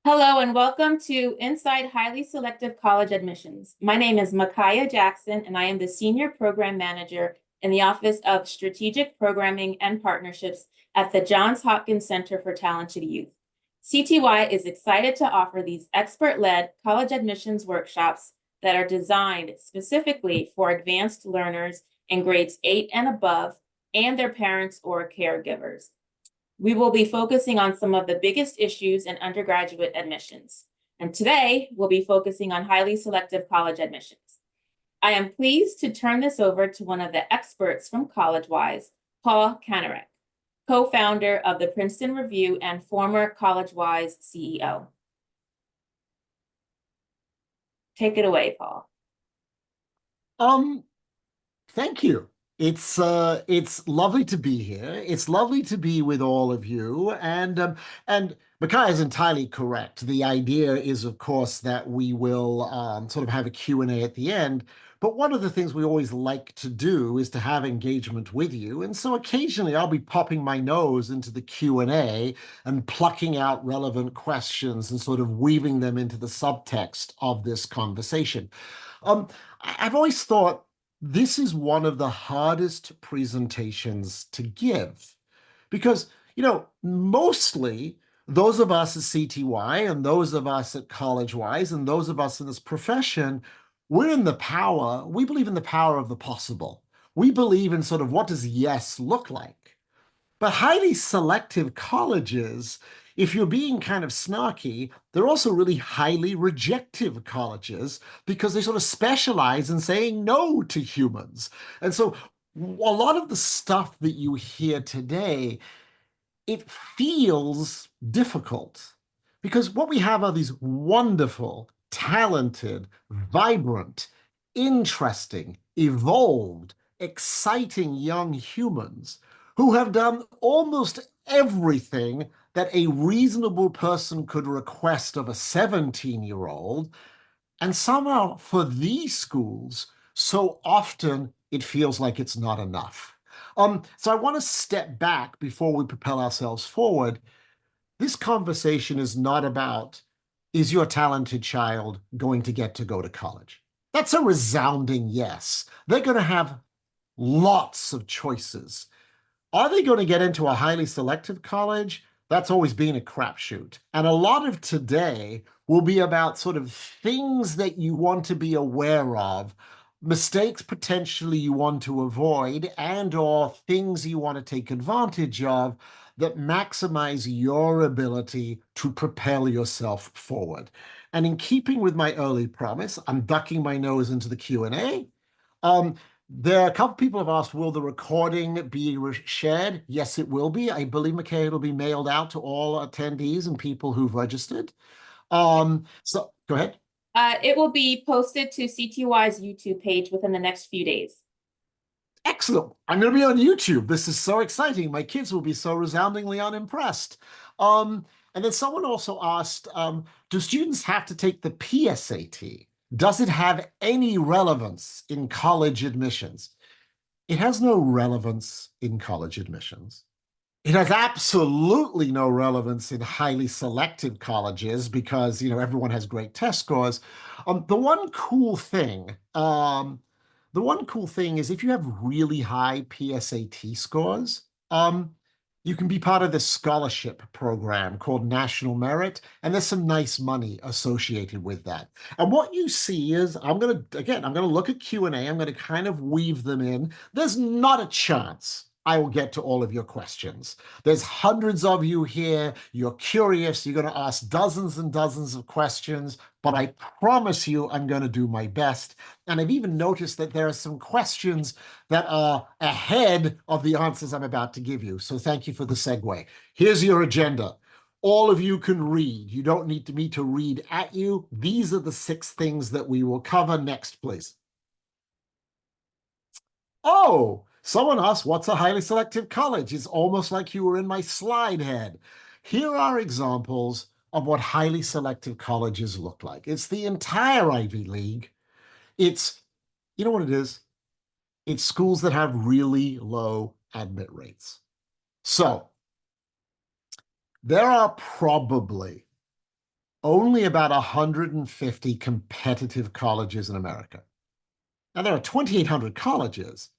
Hello and welcome to Inside Highly Selective College Admissions. My name is Micaiah Jackson, and I am the Senior Program Manager in the Office of Strategic Programming and Partnerships at the Johns Hopkins Center for Talented Youth. CTY is excited to offer these expert-led college admissions workshops that are designed specifically for advanced learners in grades 8 and above and their parents or caregivers. We will be focusing on some of the biggest issues in undergraduate admissions. And today, we'll be focusing on highly selective college admissions. I am pleased to turn this over to one of the experts from CollegeWise, Paul Kanarek, co-founder of the Princeton Review and former CollegeWise CEO. Take it away, Paul. Thank you. It's lovely to be here. It's lovely to be with all of you. And Micaiah is entirely correct. The idea is, of course, that we will sort of have a Q&A at the end. But one of the things we always like to do is to have engagement with you. And so occasionally I'll be popping my nose into the Q&A and plucking out relevant questions and sort of weaving them into the subtext of this conversation. I've always thought this is one of the hardest presentations to give because, mostly those of us at CTY and those of us at CollegeWise and those of us in this profession, we believe in the power of the possible. We believe in sort of what does yes look like. But highly selective colleges, if you're being kind of snarky, they're also really highly rejective colleges because they sort of specialize in saying no to humans. And so a lot of the stuff that you hear today, it feels difficult because what we have are these wonderful, talented, vibrant, interesting, evolved, exciting young humans who have done almost everything that a reasonable person could request of a 17-year-old. And somehow for these schools, so often it feels like it's not enough. So I want to step back before we propel ourselves forward. This conversation is not about, is your talented child going to get to go to college? That's a resounding yes. They're going to have lots of choices. Are they going to get into a highly selective college? That's always been a crapshoot. And a lot of today will be about sort of things that you want to be aware of, mistakes potentially you want to avoid, and or things you want to take advantage of that maximize your ability to propel yourself forward. And in keeping with my early promise, I'm ducking my nose into the Q&A. There are a couple people have asked, will the recording be shared? Yes, it will be. I believe, Micaiah, it'll be mailed out to all attendees and people who've registered. So go ahead. It will be posted to CTY's YouTube page within the next few days. Excellent. I'm going to be on YouTube. This is so exciting. My kids will be so resoundingly unimpressed. And then someone also asked, do students have to take the PSAT? Does it have any relevance in college admissions? It has no relevance in college admissions. It has absolutely no relevance in highly selected colleges because, everyone has great test scores. The one cool thing is if you have really high PSAT scores, you can be part of this scholarship program called National Merit, and there's some nice money associated with that. And what you see is, I'm going to look at Q&A, I'm going to kind of weave them in. There's not a chance I will get to all of your questions. There's hundreds of you here. You're curious. You're going to ask dozens and dozens of questions, but I promise you I'm going to do my best. And I've even noticed that there are some questions that are ahead of the answers I'm about to give you. So thank you for the segue. Here's your agenda. All of you can read. You don't need me to read at you. These are the 6 things that we will cover. Next, please. Oh, someone asked, what's a highly selective college? It's almost like you were in my slide head. Here are examples of what highly selective colleges look like. It's the entire Ivy League. It's, you know what it is? It's schools that have really low admit rates. So there are probably only about 150 competitive colleges in America. Now, there are 2,800 colleges,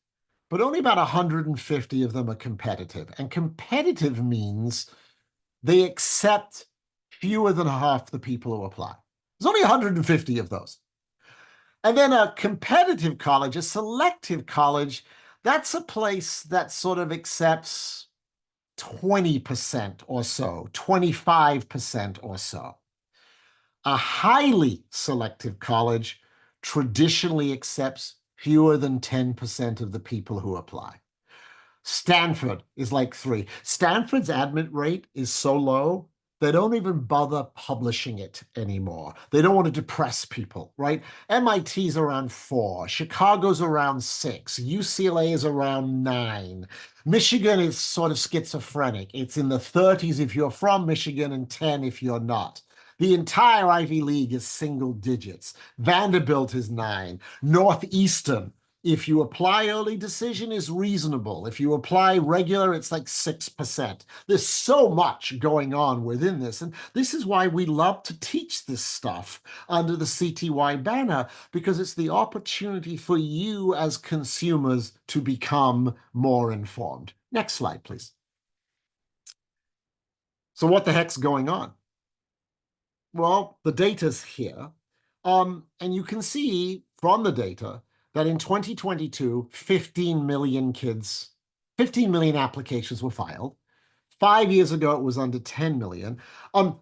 but only about 150 of them are competitive. And competitive means they accept fewer than half the people who apply. There's only 150 of those. And then a competitive college, a selective college, that's a place that sort of accepts 20% or so, 25% or so. A highly selective college traditionally accepts fewer than 10% of the people who apply. Stanford is like 3. Stanford's admit rate is so low, they don't even bother publishing it anymore. They don't want to depress people, right? MIT's around 4. Chicago's around 6. UCLA is around 9. Michigan is sort of schizophrenic. It's in the 30s if you're from Michigan and 10 if you're not. The entire Ivy League is single digits. Vanderbilt is 9. Northeastern, if you apply early decision, is reasonable. If you apply regular, it's like 6%. There's so much going on within this. And this is why we love to teach this stuff under the CTY banner, because it's the opportunity for you as consumers to become more informed. Next slide, please. So what the heck's going on? Well, the data's here. And you can see from the data that in 2022, 15 million kids, 15 million applications were filed. 5 years ago, it was under 10 million.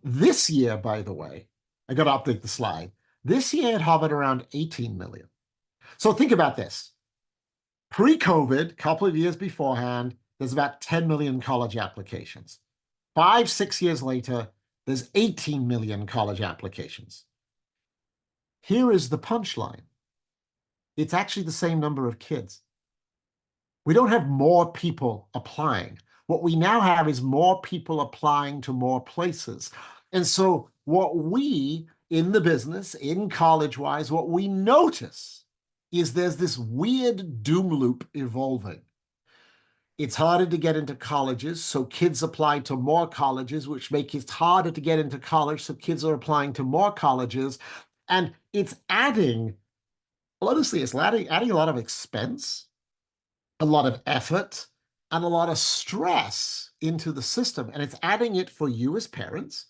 This year, by the way, I got to update the slide. This year, it hovered around 18 million. So think about this. Pre-COVID, a couple of years beforehand, there's about 10 million college applications. 5, 6 years later, there's 18 million college applications. Here is the punchline. It's actually the same number of kids. We don't have more people applying. What we now have is more people applying to more places. And so what we in the business, in college-wise, what we notice is there's this weird doom loop evolving. It's harder to get into colleges, so kids apply to more colleges, which make it harder to get into college, so kids are applying to more colleges. And it's adding, honestly, it's adding a lot of expense, a lot of effort, and a lot of stress into the system. And it's adding it for you as parents.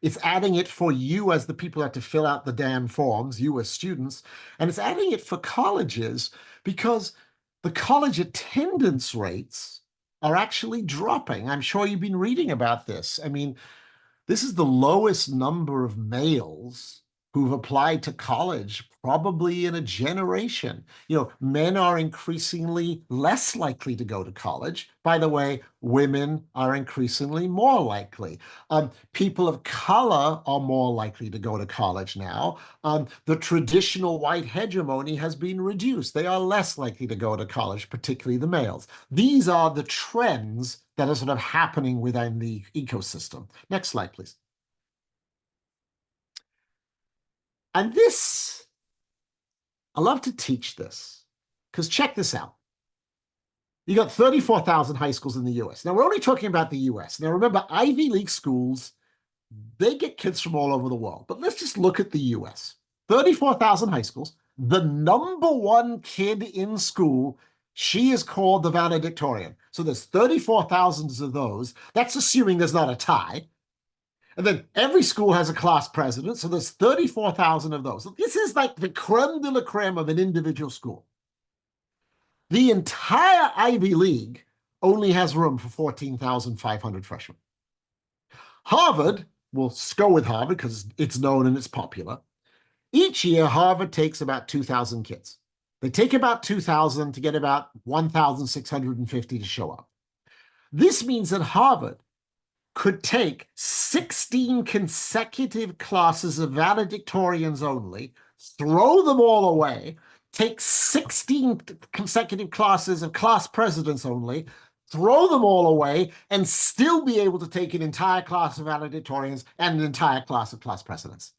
It's adding it for you as the people who have to fill out the damn forms, you as students. And it's adding it for colleges because the college attendance rates are actually dropping. I'm sure you've been reading about this. I mean, this is the lowest number of males who've applied to college probably in a generation. You know, men are increasingly less likely to go to college. By the way, women are increasingly more likely. People of color are more likely to go to college now. The traditional white hegemony has been reduced. They are less likely to go to college, particularly the males. These are the trends that are sort of happening within the ecosystem. Next slide, please. And this, I love to teach this, because check this out. You got 34,000 high schools in the US. Now, we're only talking about the US. Now, remember, Ivy League schools, they get kids from all over the world. But let's just look at the US. 34,000 high schools. The number one kid in school, she is called the valedictorian. So there's 34,000 of those. That's assuming there's not a tie. And then every school has a class president, so there's 34,000 of those. This is like the creme de la creme of an individual school. The entire Ivy League only has room for 14,500 freshmen. Harvard, we'll go with Harvard because it's known and it's popular. Each year, Harvard takes about 2,000 kids. They take about 2,000 to get about 1,650 to show up. This means that Harvard could take 16 consecutive classes of valedictorians only, throw them all away, take 16 consecutive classes of class presidents only, throw them all away, and still be able to take an entire class of valedictorians and an entire class of class presidents.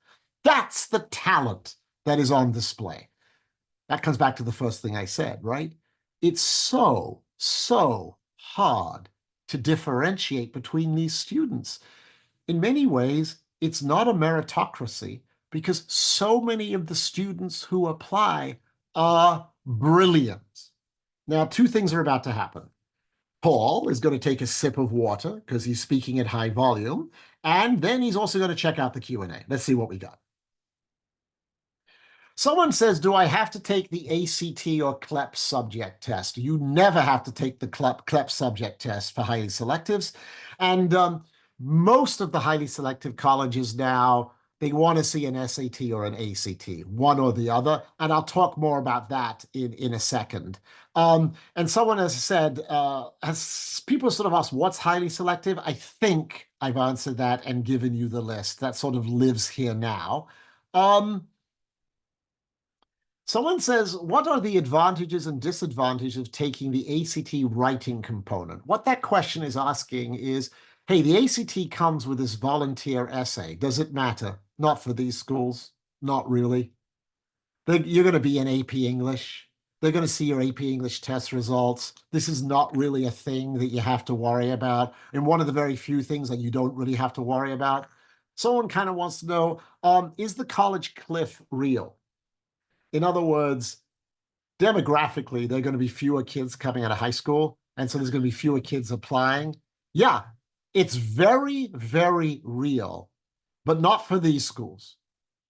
That's the talent that is on display. That comes back to the first thing I said, right? It's so hard to differentiate between these students. In many ways, It's not a meritocracy because so many of the students who apply are brilliant. Now, two things are about to happen. Paul is going to take a sip of water because he's speaking at high volume, and then he's also going to check out the Q&A. Let's see what we got. Someone says, do I have to take the ACT or CLEP subject test? You never have to take the CLEP subject test for highly selectives. And most of the highly selective colleges now, they want to see an SAT or an ACT, one or the other. And I'll talk more about that in a second. And someone has said, has people sort of asked, what's highly selective? I think I've answered that and given you the list. That sort of lives here now. Someone says, what are the advantages and disadvantages of taking the ACT writing component? What that question is asking is, hey, the ACT comes with this volunteer essay. Does it matter? Not for these schools. Not really. You're going to be in AP English. They're going to see your AP English test results. This is not really a thing that you have to worry about. And one of the very few things that you don't really have to worry about. Someone kind of wants to know, is the college cliff real? In other words, demographically, there are going to be fewer kids coming out of high school, and so there's going to be fewer kids applying. Yeah, it's very, very real, but not for these schools.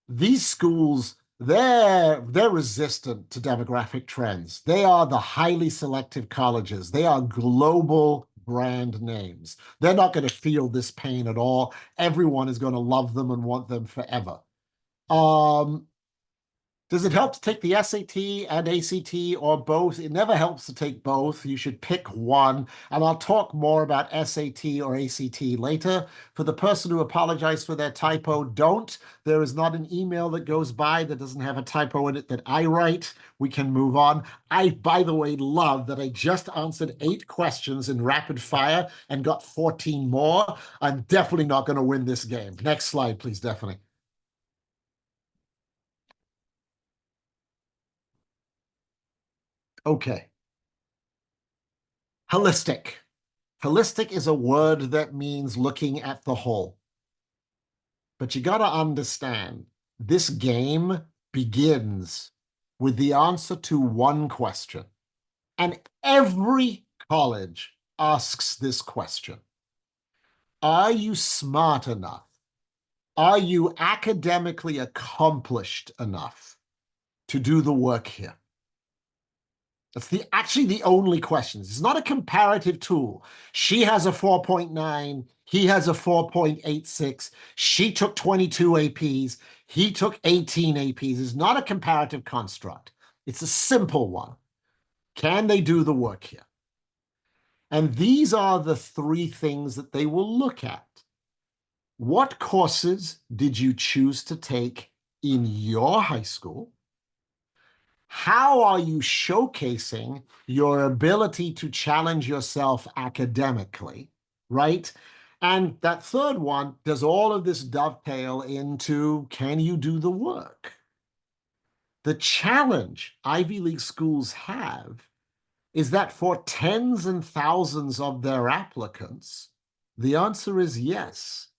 These schools, they're resistant to demographic trends. They are the highly selective colleges. They are global brand names. They're not going to feel this pain at all. Everyone is going to love them and want them forever. Does it help to take the SAT and ACT or both? It never helps to take both. You should pick one. And I'll talk more about SAT or ACT later. For the person who apologized for their typo, don't. There is not an email that goes by that doesn't have a typo in it that I write. We can move on. I, by the way, love that I just answered 8 questions in rapid fire and got 14 more. I'm definitely not going to win this game. Next slide, please, Stephanie. Okay. Holistic. Holistic is a word that means looking at the whole. But you got to understand, this game begins with the answer to one question. And every college asks this question. Are you smart enough? Are you academically accomplished enough to do the work here? That's actually the only question. It's not a comparative tool. She has a 4.9. He has a 4.86. She took 22 APs. He took 18 APs. It's not a comparative construct. It's a simple one. Can they do the work here? And these are the 3 things that they will look at. What courses did you choose to take in your high school? How are you showcasing your ability to challenge yourself academically, right? And that third one, does all of this dovetail into, can you do the work? The challenge Ivy League schools have is that for tens and thousands of their applicants, the answer is yes.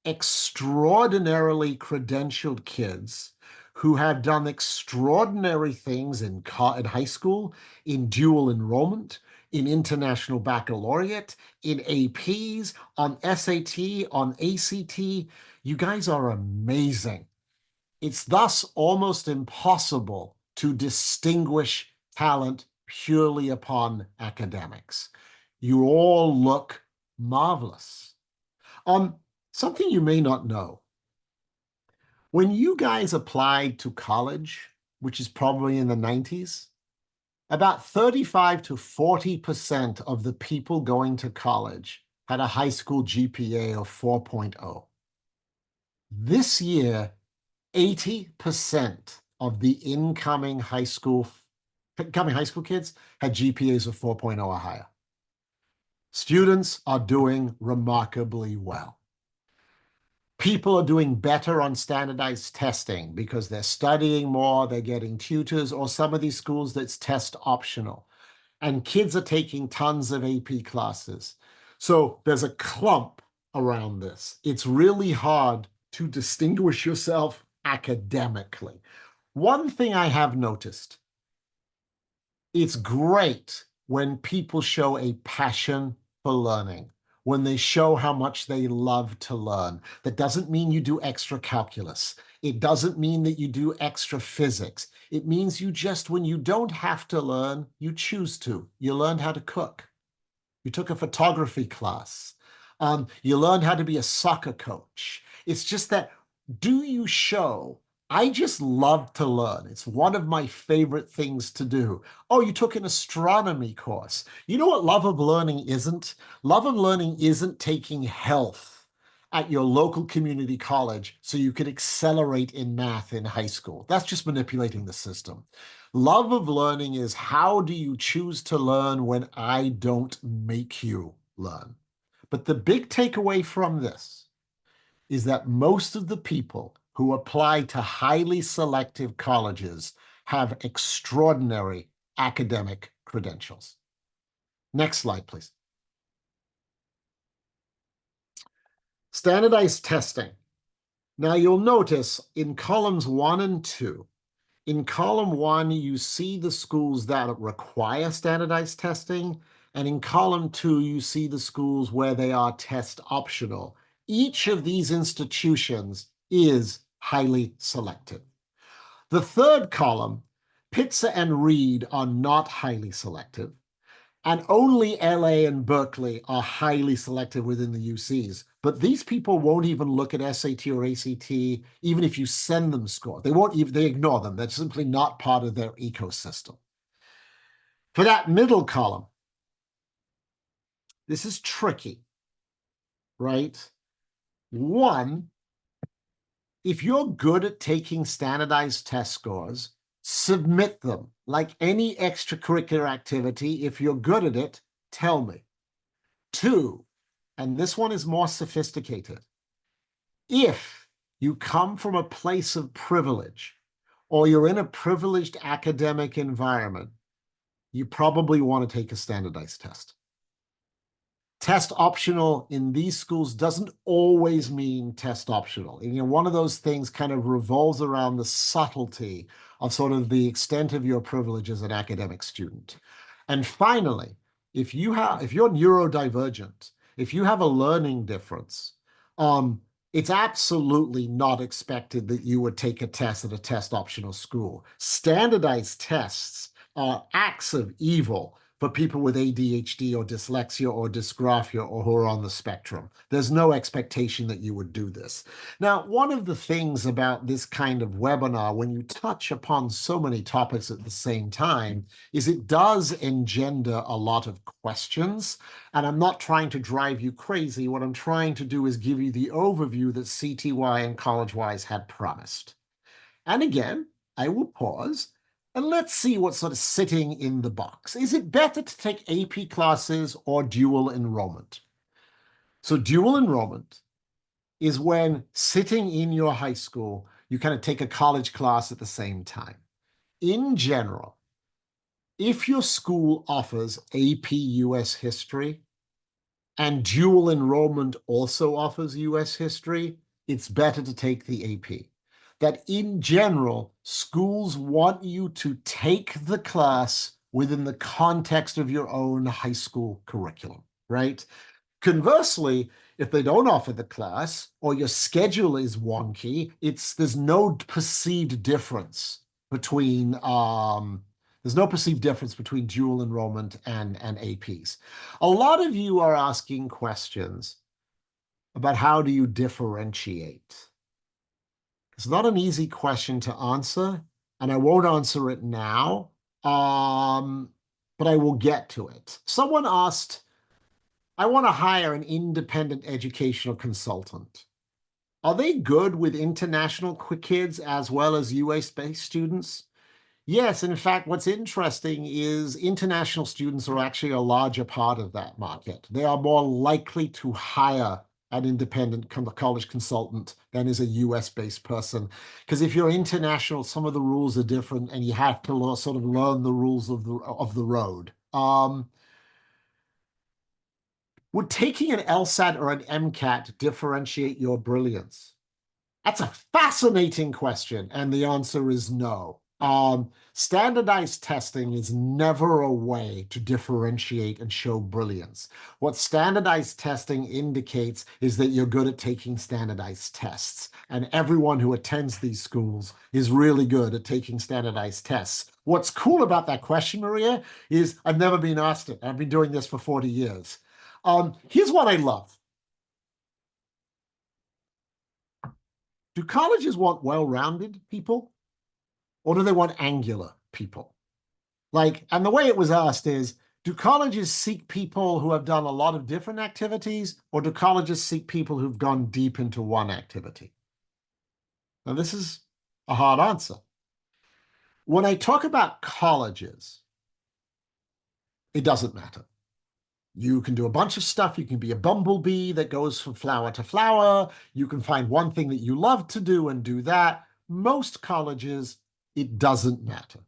Extraordinarily credentialed kids who have done extraordinary things in high school, in dual enrollment, in international baccalaureate, in APs, on SAT, on ACT. You guys are amazing. It's thus almost impossible to distinguish talent purely upon academics. You all look marvelous. Something you may not know. When you guys applied to college, which is probably in the 90s, about 35 to 40% of the people going to college had a high school GPA of 4.0. This year, 80% of the incoming high school kids had GPAs of 4.0 or higher. Students are doing remarkably well. People are doing better on standardized testing because they're studying more, they're getting tutors, or some of these schools that's test optional. And kids are taking tons of AP classes. So there's a clump around this. It's really hard to distinguish yourself academically. One thing I have noticed, it's great when people show a passion for learning, when they show how much they love to learn. That doesn't mean you do extra calculus. It doesn't mean that you do extra physics. It means you just, when you don't have to learn, you choose to. You learned how to cook. You took a photography class. You learned how to be a soccer coach. It's just that, do you show, I just love to learn. It's one of my favorite things to do. Oh, you took an astronomy course. You know what love of learning isn't? Love of learning isn't taking health at your local community college so you could accelerate in math in high school. That's just manipulating the system. Love of learning is, how do you choose to learn when I don't make you learn? But the big takeaway from this is that most of the people who apply to highly selective colleges have extraordinary academic credentials. Next slide, please. Standardized testing. Now you'll notice in columns 1 and 2, in column 1, you see the schools that require standardized testing, and in column 2, you see the schools where they are test optional. Each of these institutions is highly selective. The third column, Pitzer and Reed are not highly selective, and only LA and Berkeley are highly selective within the UCs. But these people won't even look at SAT or ACT, even if you send them scores. They ignore them. They're simply not part of their ecosystem. For that middle column, this is tricky, right? One, if you're good at taking standardized test scores, submit them. Like any extracurricular activity, if you're good at it, tell me. Two, and this one is more sophisticated, if you come from a place of privilege or you're in a privileged academic environment, you probably want to take a standardized test. Test optional in these schools doesn't always mean test optional. One of those things kind of revolves around the subtlety of sort of the extent of your privilege as an academic student. And finally, if you're neurodivergent, if you have a learning difference, it's absolutely not expected that you would take a test at a test optional school. Standardized tests are acts of evil for people with ADHD or dyslexia or dysgraphia or who are on the spectrum. There's no expectation that you would do this. Now, one of the things about this kind of webinar, when you touch upon so many topics at the same time, is it does engender a lot of questions. And I'm not trying to drive you crazy. What I'm trying to do is give you the overview that CTY and CollegeWise had promised. And again, I will pause and let's see what's sort of sitting in the box. Is it better to take AP classes or dual enrollment? So dual enrollment is when sitting in your high school, you kind of take a college class at the same time. In general, if your school offers AP US history and dual enrollment also offers US history, it's better to take the AP. That in general, schools want you to take the class within the context of your own high school curriculum, right? Conversely, if they don't offer the class or your schedule is wonky, there's no perceived difference between dual enrollment and APs. A lot of you are asking questions about how do you differentiate. It's not an easy question to answer, and I won't answer it now, but I will get to it. Someone asked, I want to hire an independent educational consultant. Are they good with international kids as well as US-based students? Yes, in fact, what's interesting is international students are actually a larger part of that market. They are more likely to hire an independent college consultant than is a US-based person. Because if you're international, some of the rules are different and you have to sort of learn the rules of the road. Would taking an LSAT or an MCAT differentiate your brilliance? That's a fascinating question, and the answer is no. Standardized testing is never a way to differentiate and show brilliance. What standardized testing indicates is that you're good at taking standardized tests, and everyone who attends these schools is really good at taking standardized tests. What's cool about that question, Maria, is I've never been asked it. I've been doing this for 40 years. Here's what I love. Do colleges want well-rounded people, or do they want angular people? Like, and the way it was asked is, do colleges seek people who have done a lot of different activities, or do colleges seek people who've gone deep into one activity? Now, this is a hard answer. When I talk about colleges, it doesn't matter. You can do a bunch of stuff. You can be a bumblebee that goes from flower to flower. You can find one thing that you love to do and do that. Most colleges, it doesn't matter.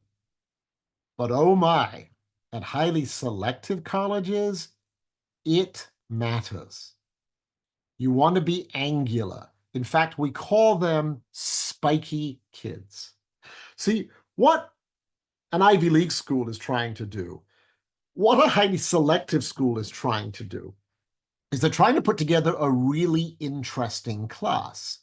But oh my, at highly selective colleges, it matters. You want to be angular. In fact, we call them spiky kids. See, what an Ivy League school is trying to do, what a highly selective school is trying to do, is they're trying to put together a really interesting class.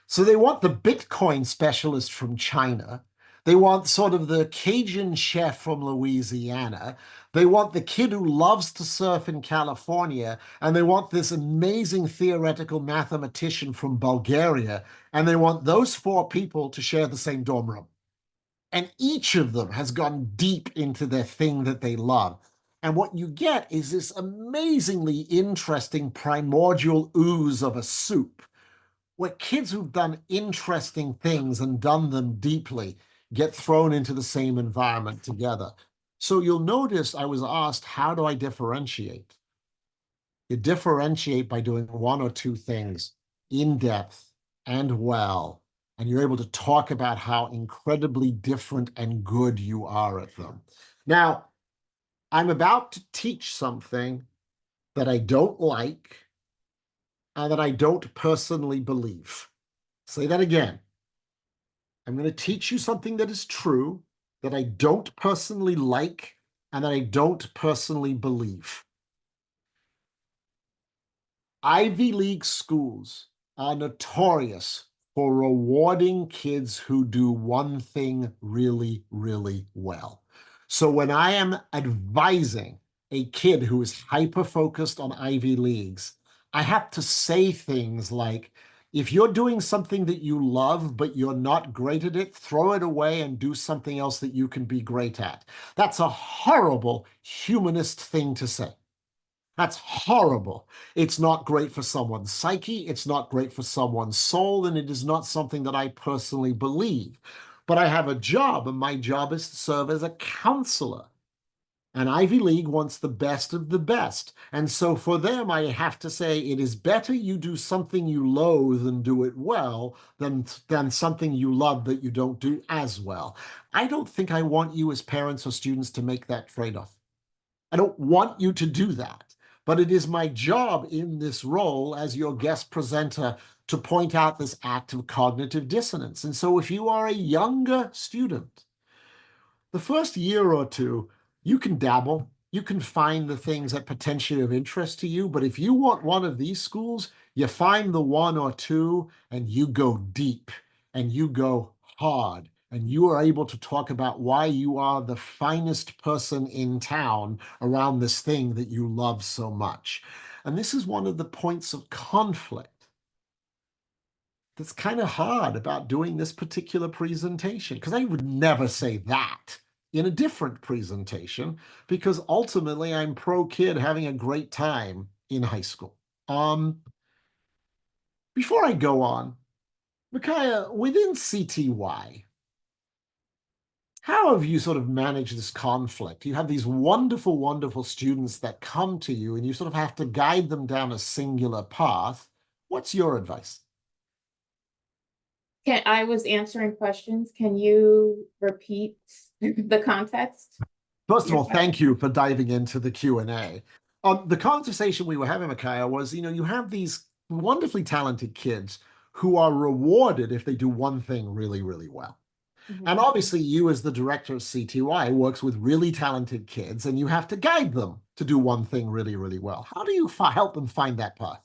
So they want the Bitcoin specialist from China. They want sort of the Cajun chef from Louisiana. They want the kid who loves to surf in California. And they want this amazing theoretical mathematician from Bulgaria. And they want those four people to share the same dorm room. And each of them has gone deep into their thing that they love. And what you get is this amazingly interesting primordial ooze of a soup where kids who've done interesting things and done them deeply get thrown into the same environment together. So you'll notice I was asked, how do I differentiate? You differentiate by doing one or two things in depth and well, and you're able to talk about how incredibly different and good you are at them. Now, I'm about to teach something that I don't like and that I don't personally believe. Say that again. I'm going to teach you something that is true, that I don't personally like, and that I don't personally believe. Ivy League schools are notorious for rewarding kids who do one thing really, really well. So when I am advising a kid who is hyper-focused on Ivy Leagues, I have to say things like, if you're doing something that you love, but you're not great at it, throw it away and do something else that you can be great at. That's a horrible humanist thing to say. That's horrible. It's not great for someone's psyche. It's not great for someone's soul. And it is not something that I personally believe. But I have a job, and my job is to serve as a counselor. And Ivy League wants the best of the best. And so for them, I have to say it is better you do something you loathe and do it well than something you love that you don't do as well. I don't think I want you as parents or students to make that trade-off. I don't want you to do that. But it is my job in this role as your guest presenter to point out this act of cognitive dissonance. And so if you are a younger student, the first year or two, you can dabble. You can find the things that potentially of interest to you. But if you want one of these schools, you find the one or two and you go deep and you go hard. And you are able to talk about why you are the finest person in town around this thing that you love so much. And this is one of the points of conflict that's kind of hard about doing this particular presentation, because I would never say that in a different presentation, because ultimately I'm pro kid having a great time in high school. Before I go on, Micaiah, within CTY, how have you sort of managed this conflict? You have these wonderful, wonderful students that come to you and you sort of have to guide them down a singular path. What's your advice? I was answering questions. Can you repeat the context? First of Your all, question? thank you for diving into the Q&A. The conversation we were having, Micaiah, was, you have these wonderfully talented kids who are rewarded if they do one thing really, really well. And Mhm. obviously, you as the director of CTY works with really talented kids, and you have to guide them to do one thing really, really well. How do you help them find that path?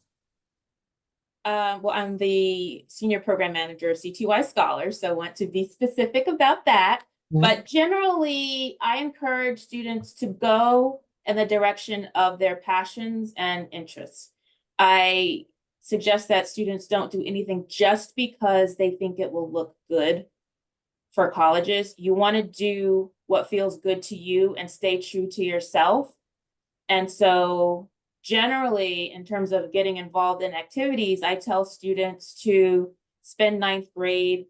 Well, I'm the senior program manager of CTY Scholars, so I want to be specific about that. Mhm. But generally, I encourage students to go in the direction of their passions and interests. I suggest that students don't do anything just because they think it will look good for colleges. You want to do what feels good to you and stay true to yourself. And so generally, in terms of getting involved in activities, I tell students to spend ninth grade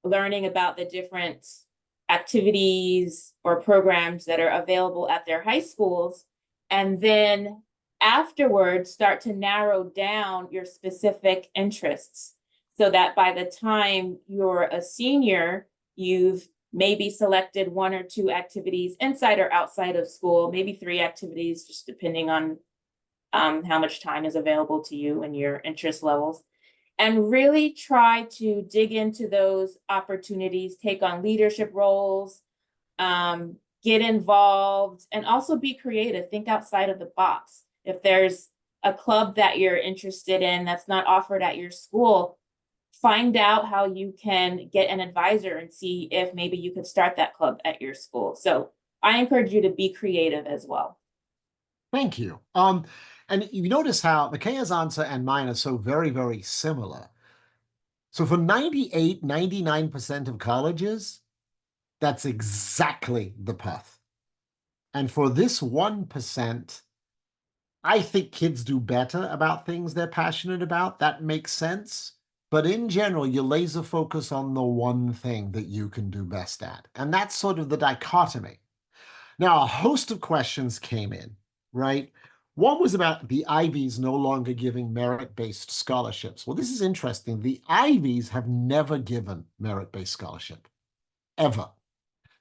learning about the different activities or programs that are available at their high schools. And then afterwards, start to narrow down your specific interests so that by the time you're a senior, you've maybe selected one or two activities inside or outside of school, maybe three activities, just depending on how much time is available to you and your interest levels, and really try to dig into those opportunities, take on leadership roles, get involved, and also be creative. Think outside of the box. If there's a club that you're interested in that's not offered at your school, find out how you can get an advisor and see if maybe you could start that club at your school. So I encourage you to be creative as well. Thank you. And you notice how Micaiah's answer and mine are so very, very similar. So for 98, 99% of colleges, that's exactly the path. And for this 1%, I think kids do better about things they're passionate about. That makes sense. But in general, you laser focus on the one thing that you can do best at. And that's sort of the dichotomy. Now, a host of questions came in, right? One was about the Ivies no longer giving merit-based scholarships. Well, this is interesting. The Ivies have never given merit-based scholarship, ever.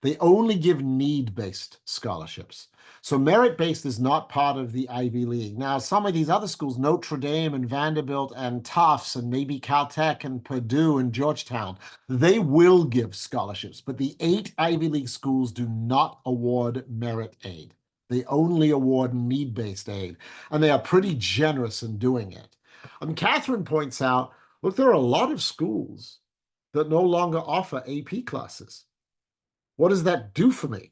They only give need-based scholarships. So merit-based is not part of the Ivy League. Now, some of these other schools, Notre Dame and Vanderbilt and Tufts and maybe Caltech and Purdue and Georgetown, they will give scholarships. But the 8 Ivy League schools do not award merit aid. They only award need-based aid. And they are pretty generous in doing it. Catherine points out, look, there are a lot of schools that no longer offer AP classes. What does that do for me?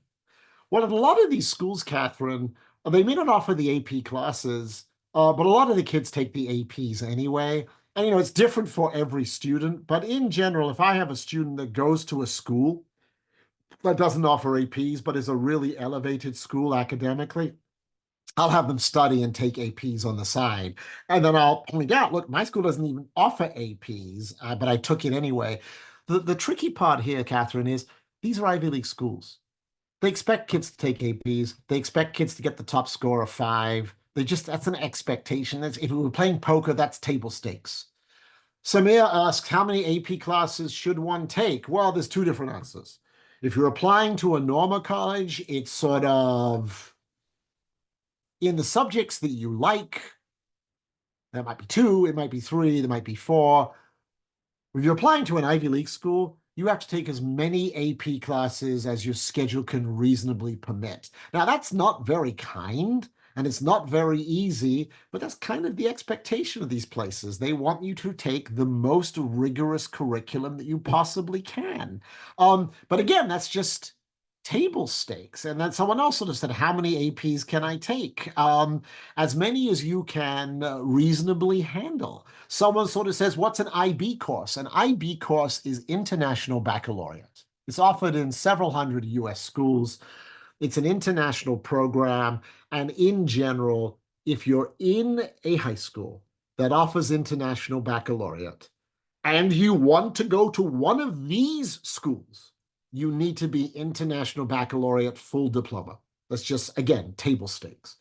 Well, at a lot of these schools, Catherine, they may not offer the AP classes, but a lot of the kids take the APs anyway. And, it's different for every student. But in general, if I have a student that goes to a school that doesn't offer APs, but is a really elevated school academically, I'll have them study and take APs on the side. And then I'll point out, look, my school doesn't even offer APs, but I took it anyway. The tricky part here, Catherine, is these are Ivy League schools. They expect kids to take APs. They expect kids to get the top score of 5. That's an expectation. If we were playing poker, that's table stakes. Samir asks, how many AP classes should one take? Well, there's 2 different answers. If you're applying to a normal college, it's sort of in the subjects that you like. There might be 2, it might be 3, there might be 4. If you're applying to an Ivy League school, you have to take as many AP classes as your schedule can reasonably permit. Now, that's not very kind and it's not very easy, but that's kind of the expectation of these places. They want you to take the most rigorous curriculum that you possibly can. But again, that's just table stakes. And then someone else sort of said, how many APs can I take? As many as you can reasonably handle. Someone sort of says, what's an IB course? An IB course is International Baccalaureate. It's offered in several hundred US schools. It's an international program. And in general, if you're in a high school that offers International Baccalaureate and you want to go to one of these schools, you need to be International Baccalaureate full diploma. That's just, again, table stakes.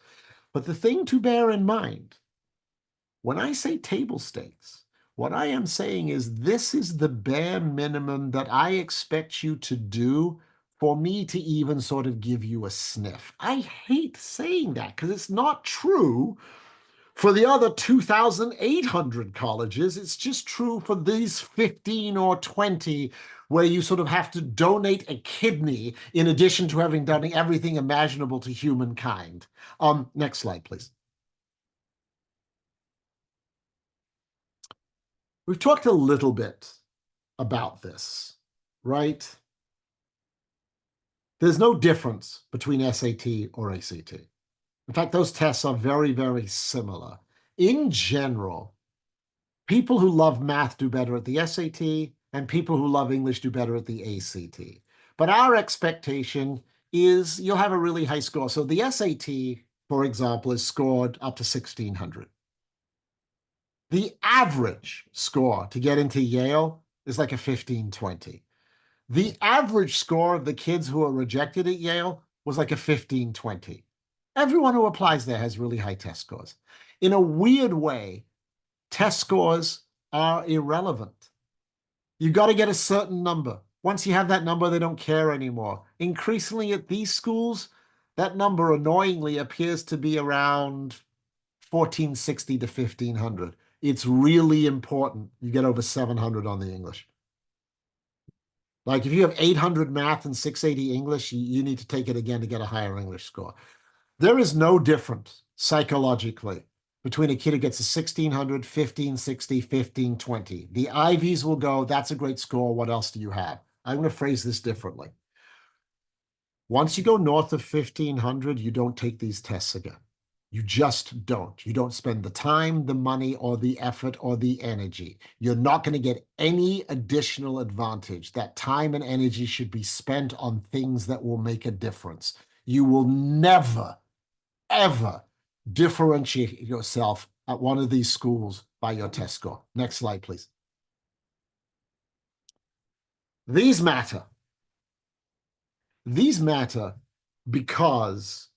But the thing to bear in mind, when I say table stakes, what I am saying is this is the bare minimum that I expect you to do for me to even sort of give you a sniff. I hate saying that because it's not true, For the other 2,800 colleges, it's just true for these 15 or 20 where you sort of have to donate a kidney in addition to having done everything imaginable to humankind. Next slide, please. We've talked a little bit about this, right? There's no difference between SAT or ACT. In fact, those tests are very, very similar. In general, people who love math do better at the SAT, and people who love English do better at the ACT. But our expectation is you'll have a really high score. So the SAT, for example, is scored up to 1,600. The average score to get into Yale is like a 1520. The average score of the kids who are rejected at Yale was like a 1520. Everyone who applies there has really high test scores. In a weird way, test scores are irrelevant. You got to get a certain number. Once you have that number, they don't care anymore. Increasingly at these schools, that number annoyingly appears to be around 1460 to 1500. It's really important you get over 700 on the English. Like if you have 800 math and 680 English, you need to take it again to get a higher English score. There is no difference psychologically between a kid who gets a 1600, 1560, 1520. The Ivies will go, that's a great score. What else do you have? I'm going to phrase this differently. Once you go north of 1500, you don't take these tests again. You just don't. You don't spend the time, the money, or the effort, or the energy. You're not going to get any additional advantage. That time and energy should be spent on things that will make a difference. You will never, ever differentiate yourself at one of these schools by your test score. Next slide, please. These matter. These matter because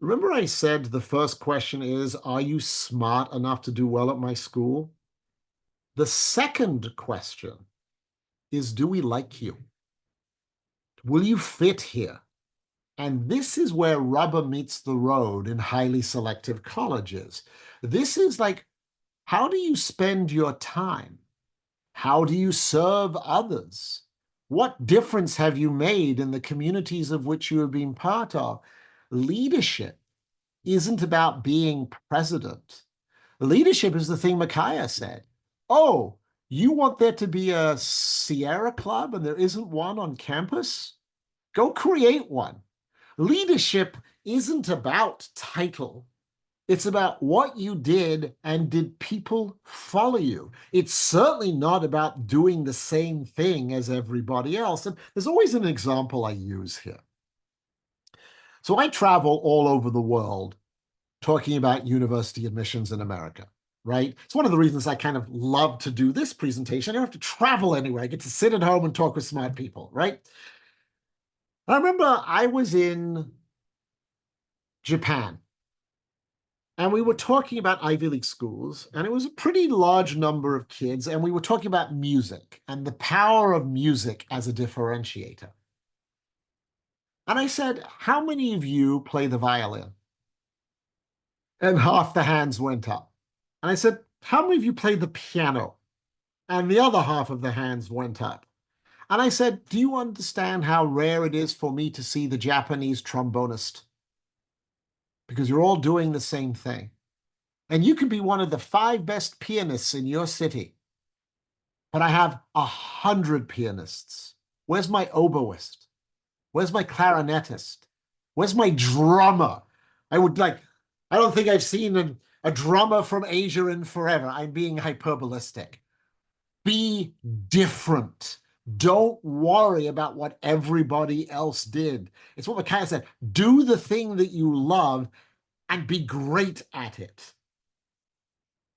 remember I said the first question is, are you smart enough to do well at my school? The second question is, do we like you? Will you fit here? And this is where rubber meets the road in highly selective colleges. This is like, how do you spend your time? How do you serve others? What difference have you made in the communities of which you have been part of? Leadership isn't about being president. Leadership is the thing Micaiah said. Oh, you want there to be a Sierra Club and there isn't one on campus? Go create one. Leadership isn't about title. It's about what you did and did people follow you. It's certainly not about doing the same thing as everybody else. And there's always an example I use here. So I travel all over the world talking about university admissions in America, right? It's one of the reasons I kind of love to do this presentation. I don't have to travel anywhere. I get to sit at home and talk with smart people, right? I remember I was in Japan and we were talking about Ivy League schools, and it was a pretty large number of kids, and we were talking about music and the power of music as a differentiator. And I said, how many of you play the violin? And half the hands went up. And I said, how many of you play the piano? And the other half of the hands went up. And I said, do you understand how rare it is for me to see the Japanese trombonist? Because you're all doing the same thing. And you can be one of the 5 best pianists in your city. But I have 100 pianists. Where's my oboist? Where's my clarinetist? Where's my drummer? I don't think I've seen a drummer from Asia in forever. I'm being hyperbolistic. Be different. Don't worry about what everybody else did. It's what Micaiah said. Do the thing that you love and be great at it.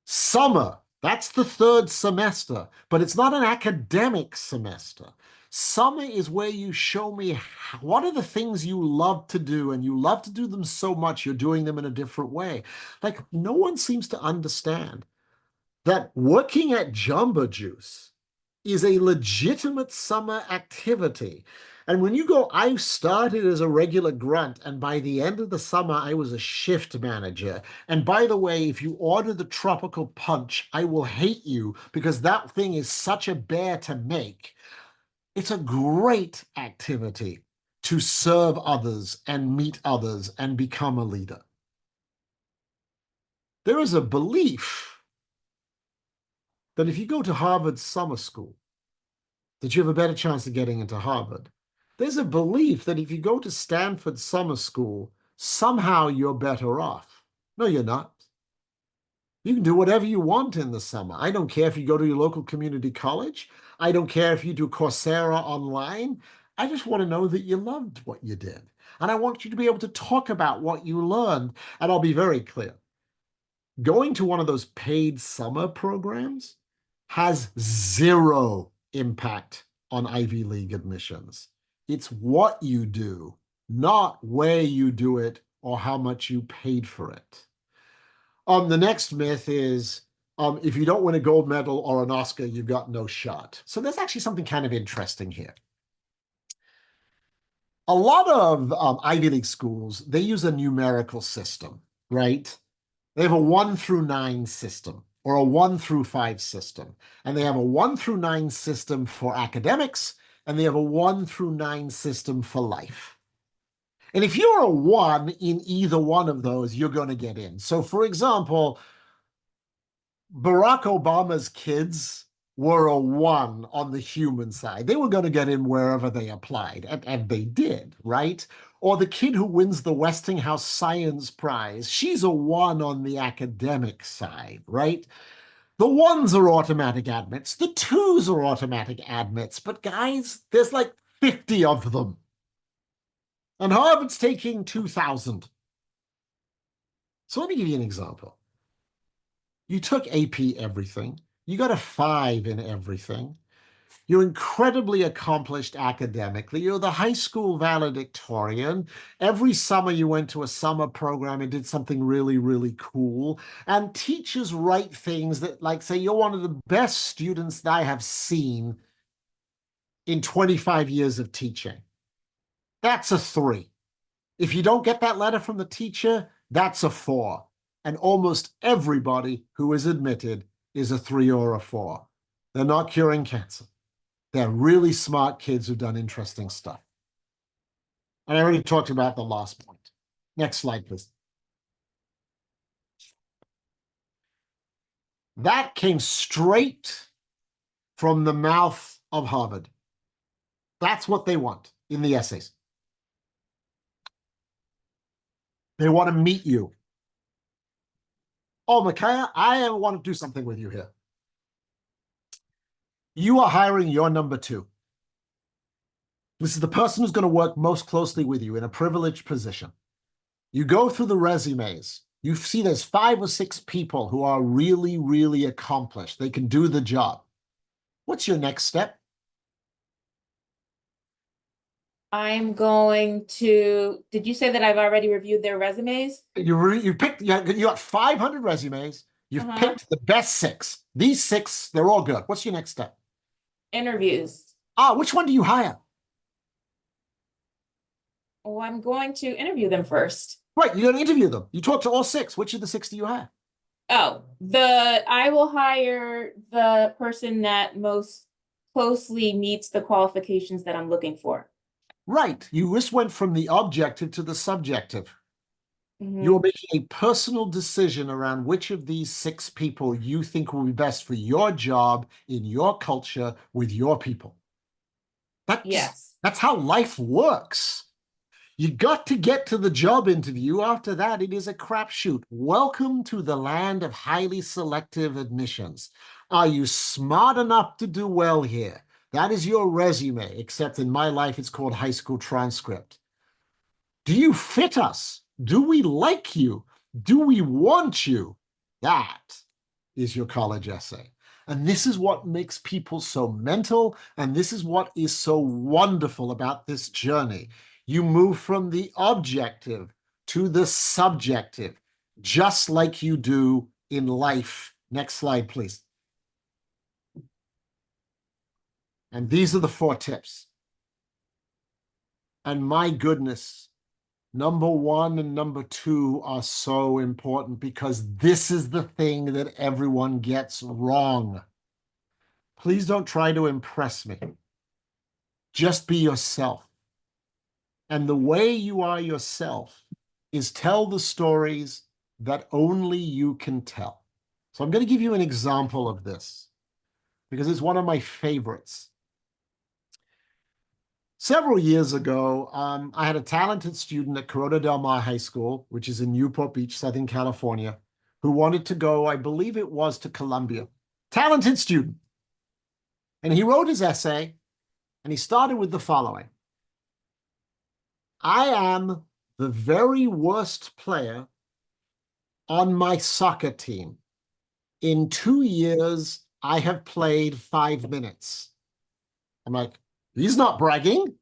Summer, that's the 3rd semester, but it's not an academic semester. Summer is where you show me what are the things you love to do, and you love to do them so much you're doing them in a different way. Like, no one seems to understand that working at Jamba Juice is a legitimate summer activity. And when you go, I started as a regular grunt, and by the end of the summer, I was a shift manager. And by the way, if you order the tropical punch, I will hate you because that thing is such a bear to make. It's a great activity to serve others and meet others and become a leader. There is a belief that if you go to Harvard summer school, that you have a better chance of getting into Harvard. There's a belief that if you go to Stanford summer school, somehow you're better off. No, you're not. You can do whatever you want in the summer. I don't care if you go to your local community college. I don't care if you do Coursera online. I just want to know that you loved what you did. And I want you to be able to talk about what you learned. And I'll be very clear. Going to one of those paid summer programs has zero impact on Ivy League admissions. It's what you do, not where you do it or how much you paid for it. The next myth is if you don't win a gold medal or an Oscar, you've got no shot. So there's actually something kind of interesting here. A lot of Ivy League schools, they use a numerical system, right? They have a 1 through 9 system or a 1 through 5 system. And they have a 1 through 9 system for academics, and they have a 1 through 9 system for life. And if you're a 1 in either one of those, you're going to get in. So, for example, Barack Obama's kids were a 1 on the human side. They were going to get in wherever they applied, and they did, right? Or the kid who wins the Westinghouse Science Prize, she's a 1 on the academic side, right? The 1s are automatic admits, the 2s are automatic admits, but guys, there's like 50 of them. And Harvard's taking 2,000. So let me give you an example. You took AP everything. You got a 5 in everything. You're incredibly accomplished academically. You're the high school valedictorian. Every summer you went to a summer program and did something really, really cool. And teachers write things that, like, say, you're one of the best students that I have seen in 25 years of teaching. That's a 3. If you don't get that letter from the teacher, that's a 4. And almost everybody who is admitted is a 3 or a 4. They're not curing cancer. They're really smart kids who've done interesting stuff. And I already talked about the last point. Next slide, please. That came straight from the mouth of Harvard. That's what they want in the essays. They want to meet you. Oh, Micaiah, I want to do something with you here. You are hiring your number 2. This is the person who's going to work most closely with you in a privileged position. You go through the resumes. You see there's 5 or 6 people who are really, really accomplished. They can do the job. What's your next step? I'm going to, did you say that I've already reviewed their resumes? You got 500 resumes. You've picked the best 6. These 6, they're all good. What's your next step? Interviews. Which one do you hire? Oh, I'm going to interview them first. Right, you're going to interview them. You talk to all 6. Which of the 6 do you hire? Oh, I will hire the person that most closely meets the qualifications that I'm looking for. Right. You just went from the objective to the subjective. Mhm. You're making a personal decision around which of these 6 people you think will be best for your job, in your culture, with your people. Yes. That's how life works. You got to get to the job interview. After that, it is a crapshoot. Welcome to the land of highly selective admissions. Are you smart enough to do well here? That is your resume, except in my life, it's called high school transcript. Do you fit us? Do we like you? Do we want you? That is your college essay. And this is what makes people so mental. And this is what is so wonderful about this journey. You move from the objective to the subjective, just like you do in life. Next slide, please. And these are the 4 tips. And my goodness, number one and number two are so important because this is the thing that everyone gets wrong. Please don't try to impress me. Just be yourself. And the way you are yourself is tell the stories that only you can tell. So I'm going to give you an example of this because it's one of my favorites. Several years ago, I had a talented student at Corona Del Mar High School, which is in Newport Beach, Southern California, who wanted to go, I believe it was to Columbia. Talented student. And he wrote his essay, and he started with the following. I am the very worst player on my soccer team. In 2 years, I have played 5 minutes. I'm like, he's not bragging.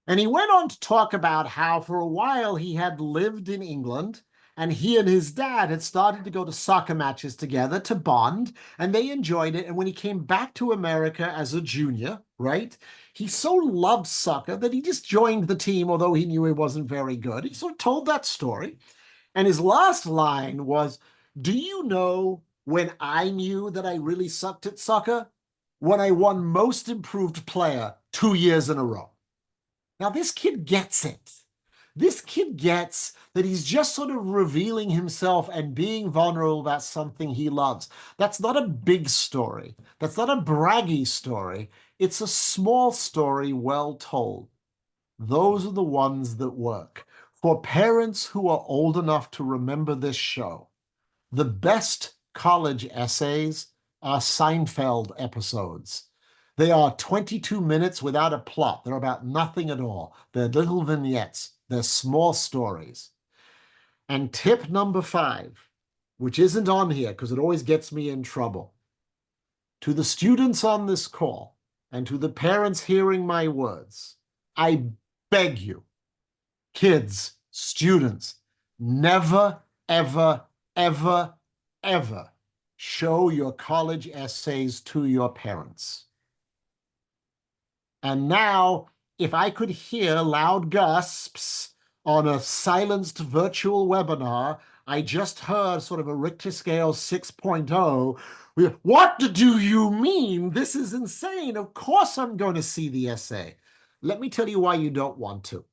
And he went on to talk about how for a while he had lived in England and he and his dad had started to go to soccer matches together to bond, and they enjoyed it. And when he came back to America as a junior, right, he so loved soccer that he just joined the team, although he knew he wasn't very good. He sort of told that story. And his last line was, do you know when I knew that I really sucked at soccer? When I won most improved player 2 years in a row. Now, this kid gets it. This kid gets that he's just sort of revealing himself and being vulnerable about something he loves. That's not a big story. That's not a braggy story. It's a small story well told. Those are the ones that work. For parents who are old enough to remember this show, the best college essays are Seinfeld episodes. They are 22 minutes without a plot. They're about nothing at all. They're little vignettes. They're small stories. And tip number 5, which isn't on here because it always gets me in trouble. To the students on this call and to the parents hearing my words, I beg you, kids, students, never, ever, ever, ever show your college essays to your parents. And now, if I could hear loud gasps on a silenced virtual webinar, I just heard sort of a Richter scale 6.0. What do you mean? This is insane. Of course I'm going to see the essay. Let me tell you why you don't want to.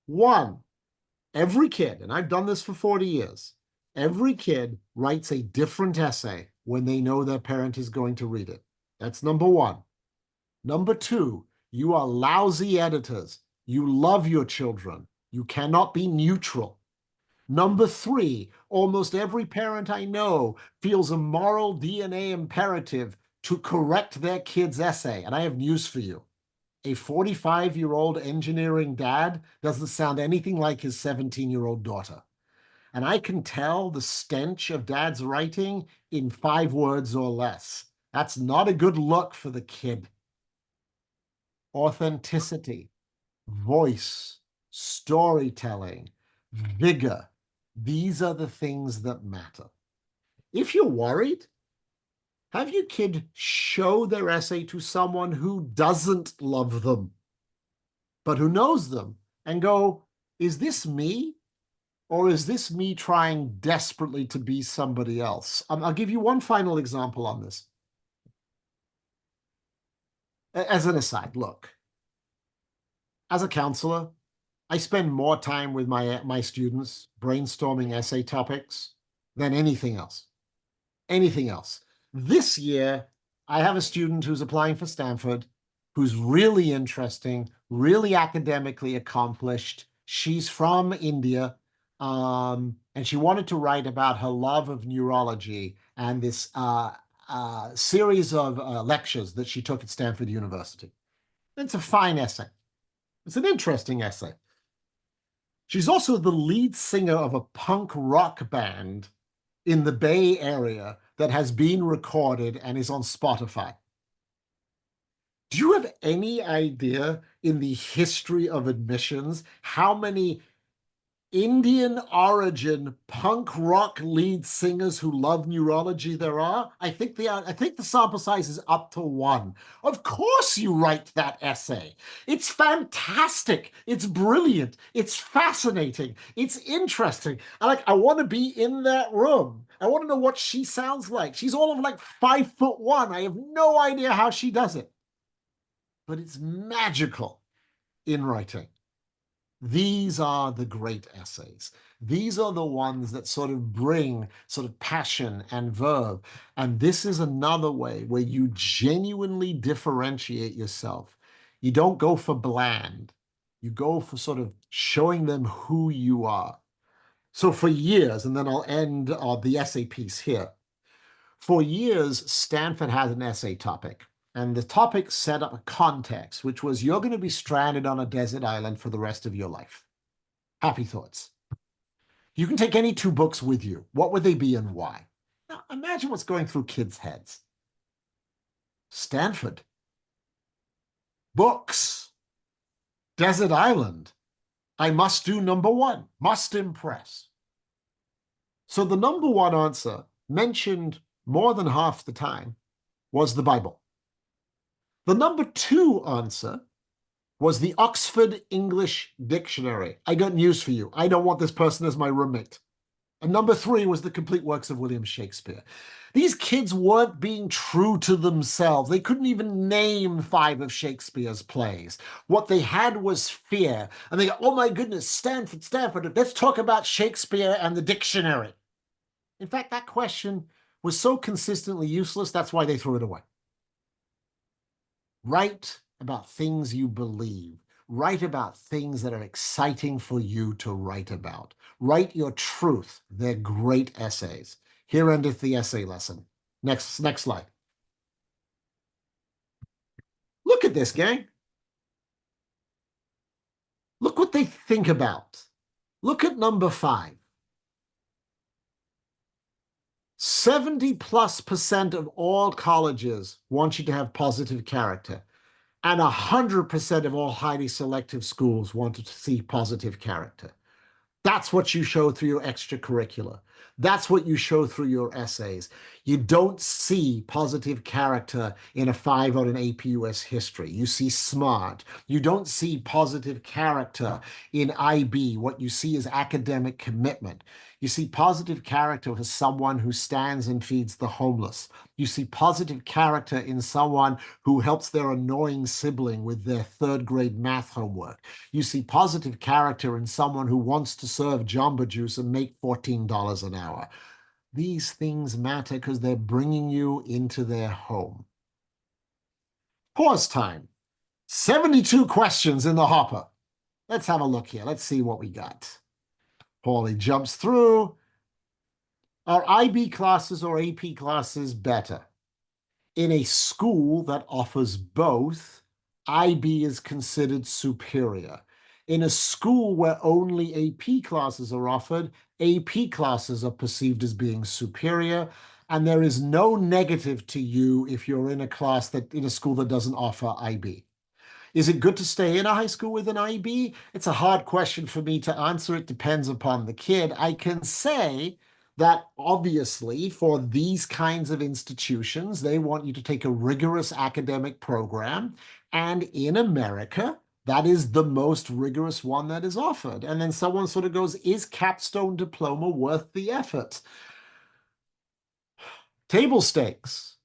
1, every kid, and I've done this for 40 years, every kid writes a different essay when they know their parent is going to read it. That's number 1. Number 2, you are lousy editors. You love your children. You cannot be neutral. Number 3, almost every parent I know feels a moral DNA imperative to correct their kid's essay. And I have news for you. A 45-year-old engineering dad doesn't sound anything like his 17-year-old daughter. And I can tell the stench of dad's writing in 5 words or less. That's not a good look for the kid. Authenticity, voice, storytelling, vigor. These are the things that matter. If you're worried, have your kid show their essay to someone who doesn't love them, but who knows them, and go, is this me? Or is this me trying desperately to be somebody else? I'll give you one final example on this. As an aside, look, as a counselor, I spend more time with my students brainstorming essay topics than anything else. Anything else. This year, I have a student who's applying for Stanford, who's really interesting, really academically accomplished. She's from India, and she wanted to write about her love of neurology and this series of lectures that she took at Stanford University. It's a fine essay. It's an interesting essay. She's also the lead singer of a punk rock band in the Bay Area that has been recorded and is on Spotify. Do you have any idea in the history of admissions how many Indian origin punk rock lead singers who love neurology there are? I think the sample size is up to one. Of course you write that essay. It's fantastic. It's brilliant. It's fascinating. It's interesting. I want to be in that room. I want to know what she sounds like. She's all of like 5'1". I have no idea how she does it. But it's magical in writing. These are the great essays. These are the ones that sort of bring sort of passion and verve. And this is another way where you genuinely differentiate yourself. You don't go for bland. You go for sort of showing them who you are. So for years, and then I'll end the essay piece here. For years, Stanford had an essay topic. And the topic set up a context, which was you're going to be stranded on a desert island for the rest of your life. Happy thoughts. You can take any two books with you. What would they be and why? Now, imagine what's going through kids' heads. Stanford. Books. Desert island. I must do number one. Must impress. So the number one answer, mentioned more than half the time, was the Bible. The number two answer was the Oxford English Dictionary. I got news for you. I don't want this person as my roommate. And number three was the complete works of William Shakespeare. These kids weren't being true to themselves. They couldn't even name 5 of Shakespeare's plays. What they had was fear. And they go, oh my goodness, Stanford, Stanford, let's talk about Shakespeare and the dictionary. In fact, that question was so consistently useless, that's why they threw it away. Write about things you believe. Write about things that are exciting for you to write about. Write your truth. They're great essays. Here endeth the essay lesson. Next slide. Look at this, gang. Look what they think about. Look at number 5. 70+% of all colleges want you to have positive character. And 100% of all highly selective schools want to see positive character. That's what you show through your extracurricular. That's what you show through your essays. You don't see positive character in a 5 on an AP US history. You see smart. You don't see positive character in IB. What you see is academic commitment. You see positive character as someone who stands and feeds the homeless. You see positive character in someone who helps their annoying sibling with their 3rd grade math homework. You see positive character in someone who wants to serve Jamba Juice and make $14 an hour. These things matter because they're bringing you into their home. Pause time. 72 questions in the hopper. Let's have a look here. Let's see what we got. Paulie jumps through. Are IB classes or AP classes better? In a school that offers both, IB is considered superior. In a school where only AP classes are offered, AP classes are perceived as being superior, and there is no negative to you if you're in a school that doesn't offer IB. Is it good to stay in a high school with an IB? It's a hard question for me to answer. It depends upon the kid. I can say that obviously for these kinds of institutions, they want you to take a rigorous academic program. And in America, that is the most rigorous one that is offered. And then someone sort of goes, is capstone diploma worth the effort? Table stakes.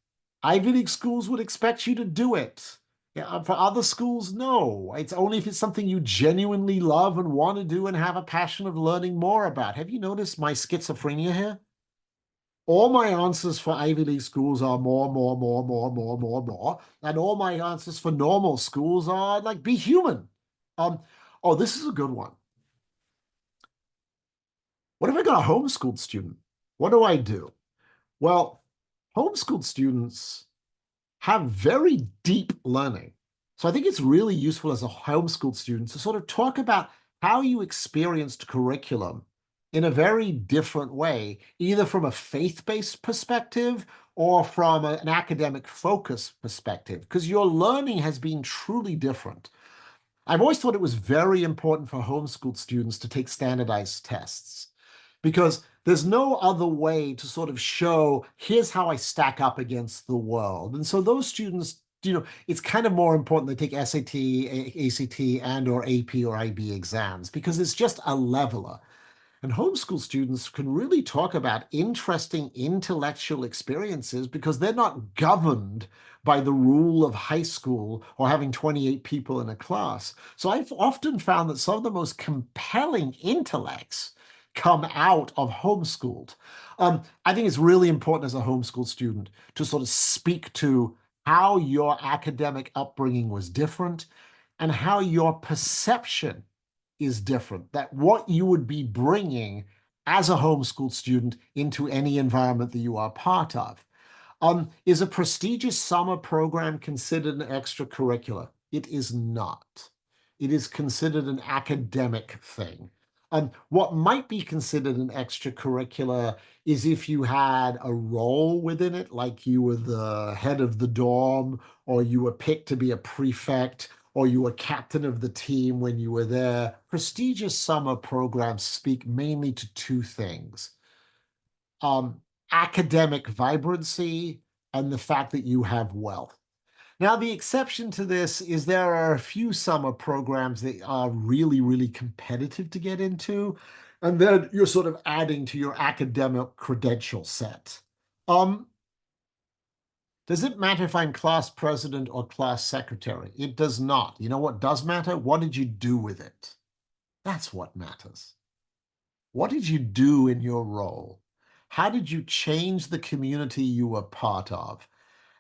Ivy League schools would expect you to do it. Yeah, for other schools, no. It's only if it's something you genuinely love and want to do and have a passion of learning more about. Have you noticed my schizophrenia here? All my answers for Ivy League schools are more, more, more, more, more, more, more. And all my answers for normal schools are like, be human. Oh, this is a good one. What if I got a homeschooled student? What do I do? Well, homeschooled students have very deep learning. So I think it's really useful as a homeschooled student to sort of talk about how you experienced curriculum in a very different way, either from a faith-based perspective or from an academic focus perspective, because your learning has been truly different. I've always thought it was very important for homeschooled students to take standardized tests because there's no other way to sort of show, here's how I stack up against the world. And so those students, it's kind of more important they take SAT, ACT, and or AP or IB exams because it's just a leveler. And homeschool students can really talk about interesting intellectual experiences because they're not governed by the rule of high school or having 28 people in a class. So I've often found that some of the most compelling intellects come out of homeschooled. I think it's really important as a homeschool student to sort of speak to how your academic upbringing was different and how your perception is different, that what you would be bringing as a homeschool student into any environment that you are part of. Is a prestigious summer program considered an extracurricular? It is not. It is considered an academic thing. What might be considered an extracurricular is if you had a role within it, like you were the head of the dorm, or you were picked to be a prefect, or you were captain of the team when you were there. Prestigious summer programs speak mainly to two things. Academic vibrancy and the fact that you have wealth. Now, the exception to this is there are a few summer programs that are really, really competitive to get into, and then you're sort of adding to your academic credential set. Does it matter if I'm class president or class secretary? It does not. You know what does matter? What did you do with it? That's what matters. What did you do in your role? How did you change the community you were part of?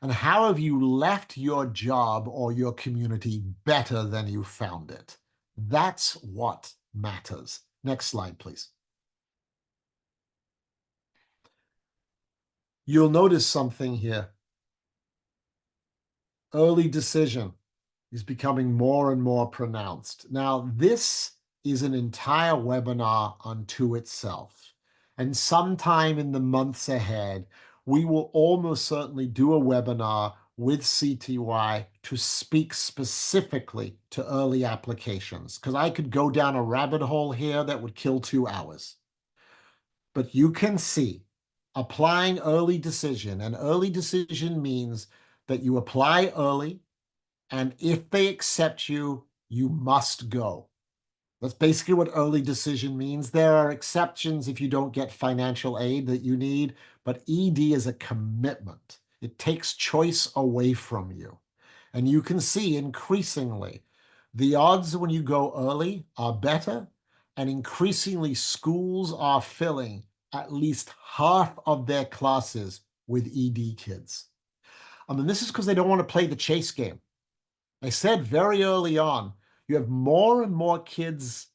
And how have you left your job or your community better than you found it? That's what matters. Next slide, please. You'll notice something here. Early decision is becoming more and more pronounced. Now, this is an entire webinar unto itself. And sometime in the months ahead, we will almost certainly do a webinar with CTY to speak specifically to early applications, because I could go down a rabbit hole here that would kill 2 hours. But you can see applying early decision, and early decision means that you apply early, and if they accept you, you must go. That's basically what early decision means. There are exceptions if you don't get financial aid that you need, but ED is a commitment. It takes choice away from you. And you can see increasingly the odds when you go early are better, and increasingly schools are filling at least half of their classes with ED kids. This is because they don't want to play the chase game. I said very early on, you have more and more kids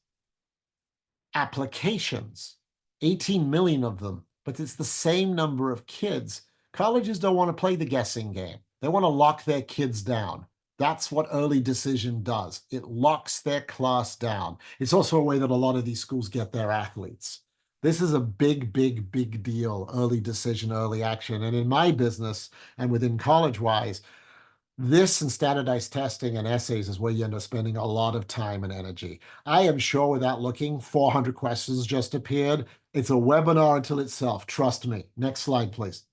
applications, 18 million of them, but it's the same number of kids. Colleges don't want to play the guessing game. They want to lock their kids down. That's what early decision does. It locks their class down. It's also a way that a lot of these schools get their athletes. This is a big, big, big deal, early decision, early action. And in my business and within college-wise, this and standardized testing and essays is where you end up spending a lot of time and energy. I am sure without looking, 400 questions just appeared. It's a webinar until itself. Trust me. Next slide, please.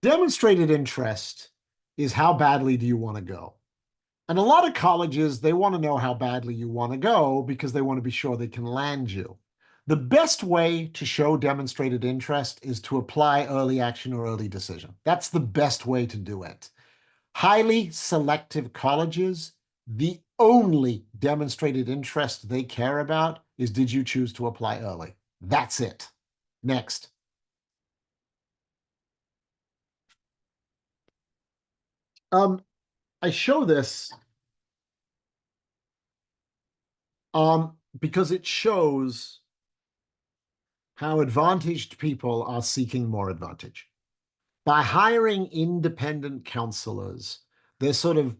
Demonstrated interest is how badly do you want to go? And a lot of colleges, they want to know how badly you want to go because they want to be sure they can land you. The best way to show demonstrated interest is to apply early action or early decision. That's the best way to do it. Highly selective colleges, the only demonstrated interest they care about is did you choose to apply early? That's it. Next. I show this because it shows how advantaged people are seeking more advantage. By hiring independent counselors, they're sort of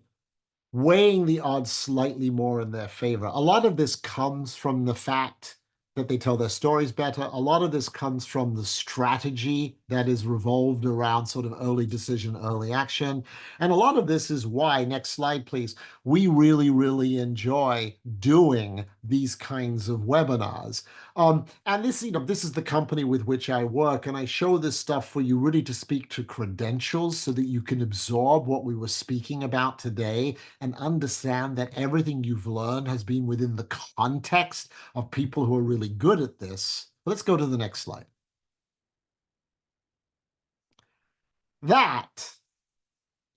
weighing the odds slightly more in their favor. A lot of this comes from the fact that they tell their stories better. A lot of this comes from the strategy that is revolved around sort of early decision, early action. And a lot of this is why, next slide, please, we really, really enjoy doing these kinds of webinars. And this, this is the company with which I work, and I show this stuff for you really to speak to credentials so that you can absorb what we were speaking about today and understand that everything you've learned has been within the context of people who are really good at this. Let's go to the next slide. That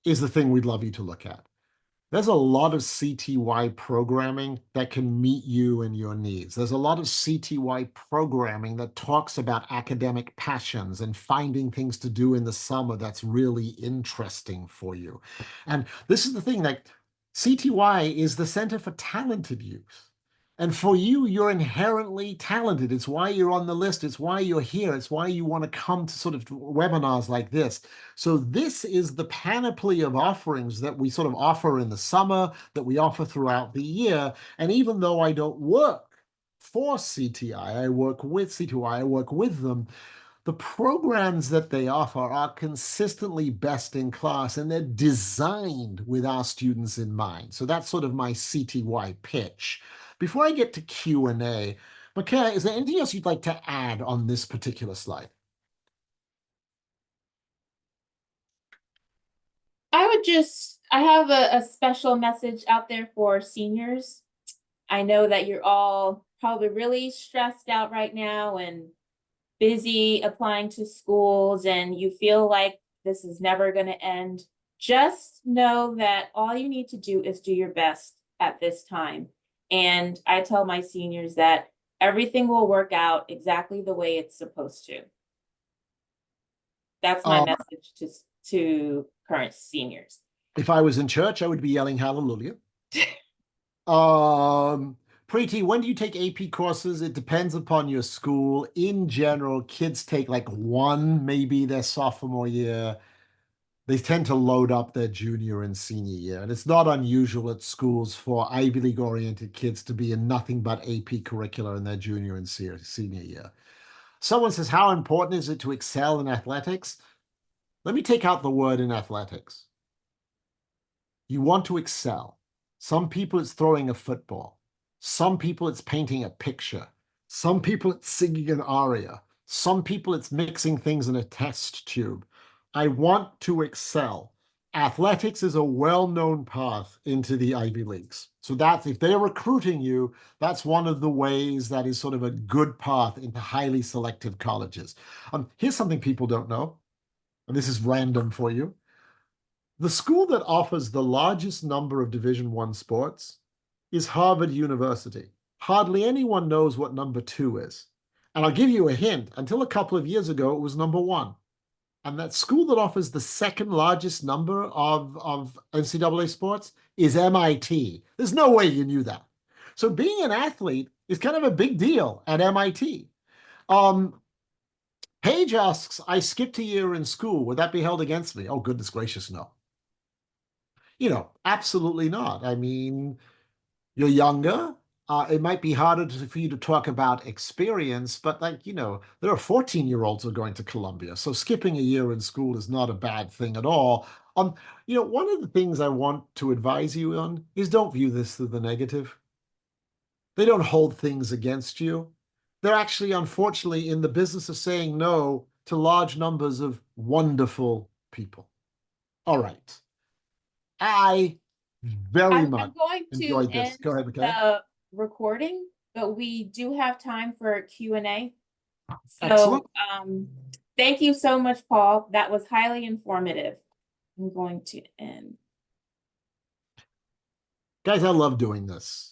is the thing we'd love you to look at. There's a lot of CTY programming that can meet you and your needs. There's a lot of CTY programming that talks about academic passions and finding things to do in the summer that's really interesting for you. And this is the thing, like CTY is the Center for Talented Youth. And for you, you're inherently talented. It's why you're on the list. It's why you're here. It's why you want to come to sort of webinars like this. So this is the panoply of offerings that we sort of offer in the summer, that we offer throughout the year. And even though I don't work for CTI, I work with CTI, I work with them, the programs that they offer are consistently best in class, and they're designed with our students in mind. So that's sort of my CTY pitch. Before I get to Q&A, Micaiah, is there anything else you'd like to add on this particular slide? I have a special message out there for seniors. I know that you're all probably really stressed out right now and busy applying to schools, and you feel like this is never going to end. Just know that all you need to do is do your best at this time. And I tell my seniors that everything will work out exactly the way it's supposed to. That's my message to current seniors. If I was in church, I would be yelling hallelujah. Preeti, when do you take AP courses? It depends upon your school. In general, kids take like one, maybe their sophomore year. They tend to load up their junior and senior year. And it's not unusual at schools for Ivy League oriented kids to be in nothing but AP curricula in their junior and senior year. Someone says, how important is it to excel in athletics? Let me take out the word in athletics. You want to excel. Some people it's throwing a football. Some people it's painting a picture. Some people it's singing an aria. Some people it's mixing things in a test tube. I want to excel. Athletics is a well-known path into the Ivy Leagues. So that's, if they're recruiting you, that's one of the ways that is sort of a good path into highly selective colleges. Here's something people don't know, and this is random for you. The school that offers the largest number of Division I sports is Harvard University. Hardly anyone knows what number 2 is. And I'll give you a hint. Until a couple of years ago, it was number 1. And that school that offers the second largest number of NCAA sports is MIT. There's no way you knew that. So being an athlete is kind of a big deal at MIT. Paige asks, I skipped a year in school. Would that be held against me? Oh, goodness gracious, no. Absolutely not. I mean, you're younger. It might be harder for you to talk about experience, but there are 14-year-olds who are going to Columbia. So skipping a year in school is not a bad thing at all. One of the things I want to advise you on is don't view this through the negative. They don't hold things against you. They're actually, unfortunately, in the business of saying no to large numbers of wonderful people. All right. I very much I'm going to enjoyed this. end Go ahead, McKay. the recording, but we do have time for Q&A. Excellent. So thank you so much, Paul. That was highly informative. I'm going to end. Guys, I love doing this.